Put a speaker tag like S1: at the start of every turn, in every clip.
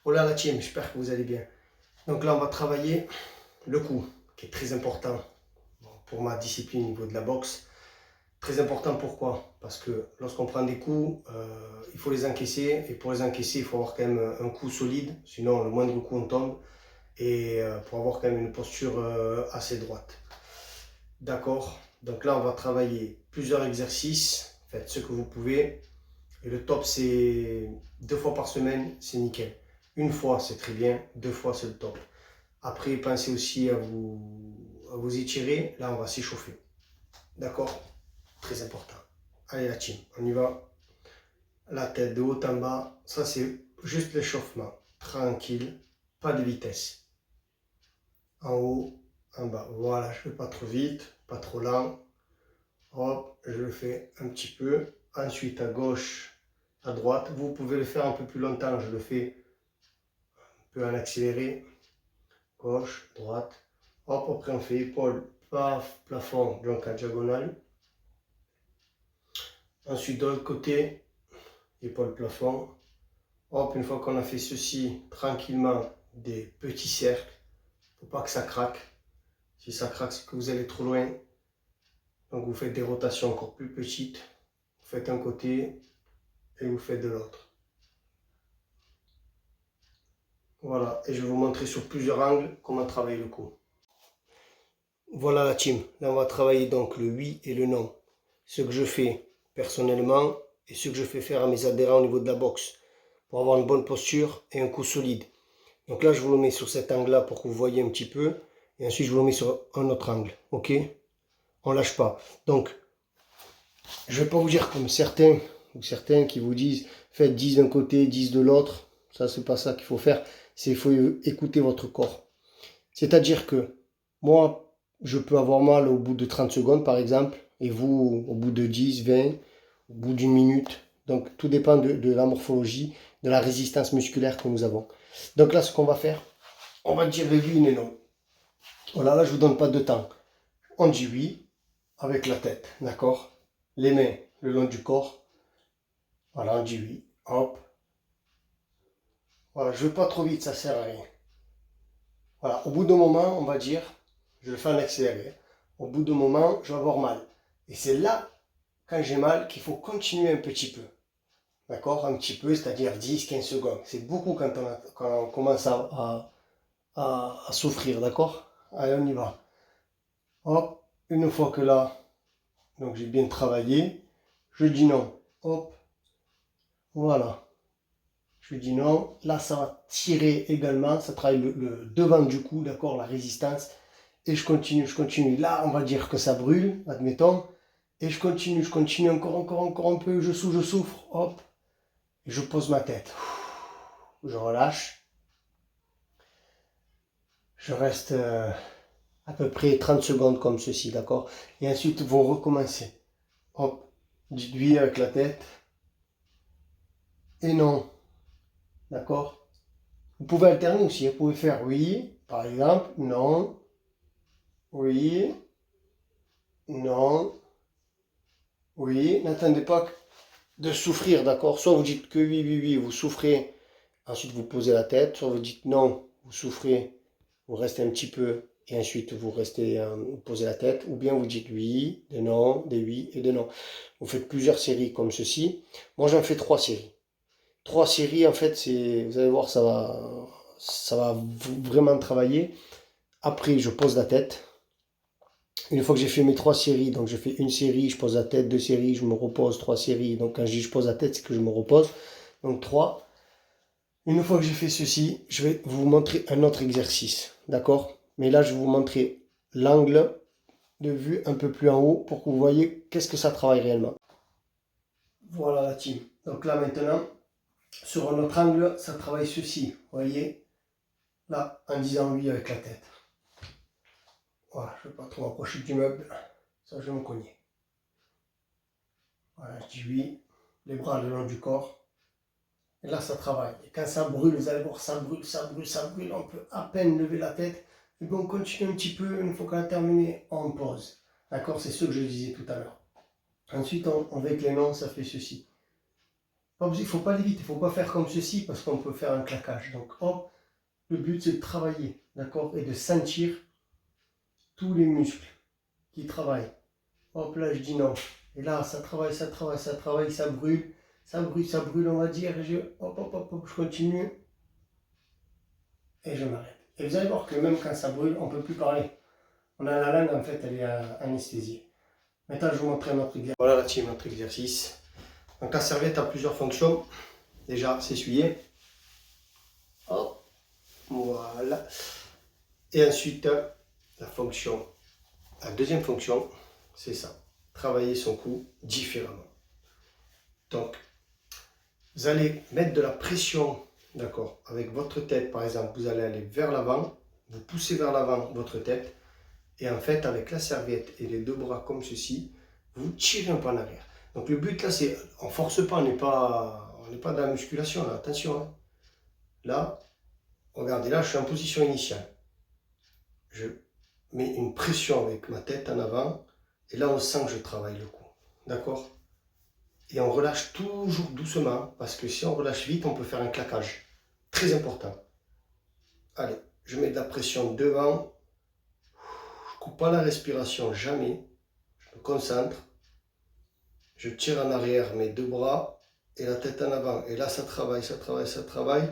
S1: Hola la team, j'espère que vous allez bien. Donc là, on va travailler le cou, qui est très important pour ma discipline au niveau de la boxe. Très important pourquoi? Parce que lorsqu'on prend des coups, il faut les encaisser. Et pour les encaisser, il faut avoir quand même un coup solide. Sinon, le moindre coup, on tombe. Et pour avoir quand même une posture assez droite. D'accord? Donc là, on va travailler plusieurs exercices. Faites ce que vous pouvez. Et le top, c'est 2 fois par semaine, c'est nickel. Une fois, c'est très bien. 2 fois, c'est le top. Après, pensez aussi à vous étirer. Là, on va s'échauffer. D'accord? Très important. Allez, la team, on y va. La tête de haut en bas. Ça, c'est juste l'échauffement. Tranquille. Pas de vitesse. En haut, en bas. Voilà, je ne fais pas trop vite, pas trop lent. Hop, je le fais un petit peu. Ensuite, à gauche, à droite. Vous pouvez le faire un peu plus longtemps. Je le fais un peu en accéléré. Gauche, droite. Hop, après on fait épaule, paf, plafond, donc en diagonale. Ensuite, de l'autre côté, épaule, plafond. Hop, une fois qu'on a fait ceci, tranquillement, des petits cercles. Il ne faut pas que ça craque. Si ça craque, c'est que vous allez trop loin. Donc vous faites des rotations encore plus petites. Vous faites un côté et vous faites de l'autre. Voilà, et je vais vous montrer sur plusieurs angles comment travailler le coup. Voilà la team, là on va travailler donc le oui et le non. Ce que je fais personnellement et ce que je fais faire à mes adhérents au niveau de la boxe pour avoir une bonne posture et un coup solide. Donc là je vous le mets sur cet angle là pour que vous voyez un petit peu et ensuite je vous le mets sur un autre angle, ok? On lâche pas. Donc je vais pas vous dire comme certains ou certains qui vous disent faites 10 d'un côté, 10 de l'autre. Ça c'est pas ça qu'il faut faire, c'est il faut écouter votre corps. C'est-à-dire que moi je peux avoir mal au bout de 30 secondes par exemple, et vous au bout de 10, 20, au bout d'une minute. Donc tout dépend de la morphologie, de la résistance musculaire que nous avons. Donc là ce qu'on va faire, on va dire oui et non. Voilà, là je ne vous donne pas de temps. On dit oui avec la tête, d'accord? Les mains le long du corps. Voilà, on dit oui. Hop. Voilà, je ne vais pas trop vite, ça ne sert à rien. Voilà, au bout d'un moment, on va dire, je le fais en accéléré. Au bout d'un moment, je vais avoir mal. Et c'est là, quand j'ai mal, qu'il faut continuer un petit peu. D'accord? Un petit peu, c'est-à-dire 10-15 secondes. C'est beaucoup quand on commence à souffrir, d'accord? Allez, on y va. Hop, une fois que là, donc j'ai bien travaillé, je dis non. Hop, voilà. Je dis non. Là, ça va tirer également. Ça travaille le devant du cou, d'accord? La résistance. Et je continue. Là, on va dire que ça brûle, admettons. Et je continue encore un peu. Je souffre. Hop. Et je pose ma tête. Je relâche. Je reste à peu près 30 secondes comme ceci, d'accord? Et ensuite, vous recommencez. Hop. Dites oui avec la tête. Et non. D'accord? Vous pouvez alterner aussi. Vous pouvez faire oui, par exemple, non, oui, non, oui. N'attendez pas de souffrir, d'accord? Soit vous dites que oui, vous souffrez, ensuite vous posez la tête, soit vous dites non, vous souffrez, vous restez un petit peu, et ensuite vous restez, vous posez la tête, ou bien vous dites oui, des non, des oui et des non. Vous faites plusieurs séries comme ceci. Moi j'en fais 3 séries. 3 séries, en fait, vous allez voir, ça va vraiment travailler. Après, je pose la tête. Une fois que j'ai fait mes 3 séries, donc je fais une série, je pose la tête, 2 séries, je me repose, 3 séries. Donc quand je dis je pose la tête, c'est que je me repose. Donc 3. Une fois que j'ai fait ceci, je vais vous montrer un autre exercice. D'accord? Mais là, je vais vous montrer l'angle de vue un peu plus en haut pour que vous voyez qu'est-ce que ça travaille réellement. Voilà la team. Donc là maintenant, sur un autre angle, ça travaille ceci. Vous voyez? Là, en disant oui avec la tête. Voilà, je ne vais pas trop m'approcher du meuble. Ça, je vais me cogner. Voilà, je dis oui. Les bras le long du corps. Et là, ça travaille. Et quand ça brûle, vous allez voir, ça brûle. On peut à peine lever la tête. Et bon, on continue un petit peu. Une fois qu'on a terminé, on pose. D'accord? C'est ce que je disais tout à l'heure. Ensuite, avec les mains, ça fait ceci. Il ne faut pas aller vite, il ne faut pas faire comme ceci parce qu'on peut faire un claquage. Donc hop, le but c'est de travailler, d'accord, et de sentir tous les muscles qui travaillent. Hop là, je dis non. Et là, ça travaille, ça travaille, ça travaille, ça brûle, on va dire. Je continue. Et je m'arrête. Et vous allez voir que même quand ça brûle, on ne peut plus parler. On a la langue, en fait, elle est anesthésiée. Maintenant, je vous montre un autre exercice. Voilà la team, notre exercice. Donc la serviette a plusieurs fonctions. Déjà, s'essuyer. Hop. Voilà. Et ensuite, la deuxième fonction, c'est ça. Travailler son cou différemment. Donc, vous allez mettre de la pression, d'accord, avec votre tête, par exemple, vous allez aller vers l'avant, vous poussez vers l'avant votre tête, et en fait, avec la serviette et les deux bras comme ceci, vous tirez un peu en arrière. Donc le but là, c'est, on ne force pas, on n'est pas dans la musculation, là, attention. Hein. Là, regardez, là, je suis en position initiale. Je mets une pression avec ma tête en avant, et là, on sent que je travaille le cou, d'accord? Et on relâche toujours doucement, parce que si on relâche vite, on peut faire un claquage. Très important. Allez, je mets de la pression devant. Je ne coupe pas la respiration, jamais. Je me concentre. Je tire en arrière mes deux bras et la tête en avant. Et là, ça travaille, ça travaille, ça travaille.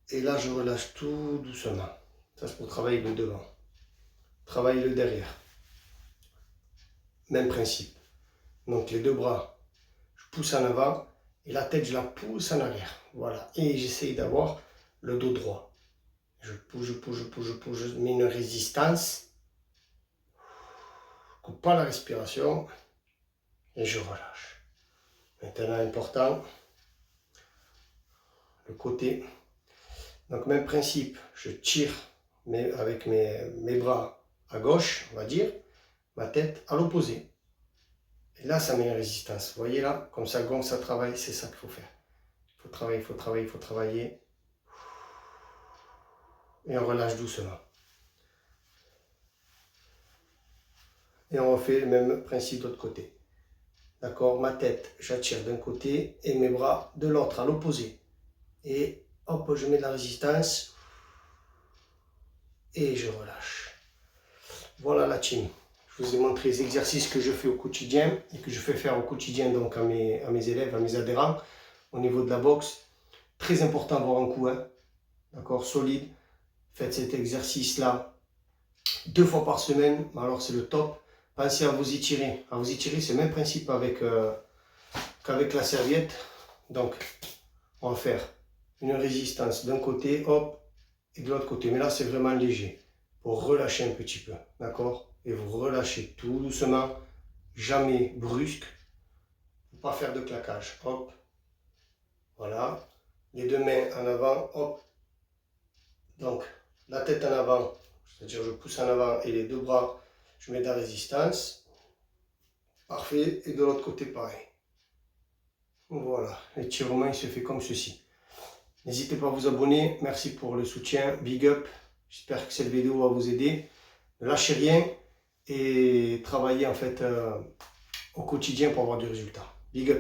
S1: Et là, je relâche tout doucement. Ça, c'est pour travailler le devant. Travailler le derrière. Même principe. Donc, les deux bras, je pousse en avant. Et la tête, je la pousse en arrière. Voilà. Et j'essaye d'avoir le dos droit. Je pousse, je pousse, je pousse, je pousse. Je mets une résistance. Je ne coupe pas la respiration. Et je relâche. Maintenant, important, le côté. Donc, même principe. Je tire avec mes bras à gauche, on va dire. Ma tête à l'opposé. Et là, ça met une résistance. Vous voyez là, comme ça gonfle, ça travaille. C'est ça qu'il faut faire. Il faut travailler, il faut travailler, il faut travailler. Et on relâche doucement. Et on refait le même principe de l'autre côté. D'accord, ma tête, j'attire d'un côté et mes bras de l'autre, à l'opposé. Et hop, je mets de la résistance. Et je relâche. Voilà la team. Je vous ai montré les exercices que je fais au quotidien et que je fais faire au quotidien donc à mes élèves, à mes adhérents au niveau de la boxe. Très important d'avoir un coup, hein, d'accord, solide. Faites cet exercice-là 2 fois par semaine, alors c'est le top. Pensez à vous étirer. À vous étirer, c'est le même principe qu'avec la serviette. Donc, on va faire une résistance d'un côté, hop, et de l'autre côté. Mais là, c'est vraiment léger pour relâcher un petit peu, d'accord? Et vous relâchez tout doucement, jamais brusque, pour pas faire de claquage. Hop, voilà. Les deux mains en avant, hop. Donc, la tête en avant, c'est-à-dire je pousse en avant et les deux bras, je mets de la résistance. Parfait. Et de l'autre côté, pareil. Voilà, l'étirement, il se fait comme ceci. N'hésitez pas à vous abonner. Merci pour le soutien. Big up. J'espère que cette vidéo va vous aider. Ne lâchez rien et travaillez en fait au quotidien pour avoir du résultat. Big up.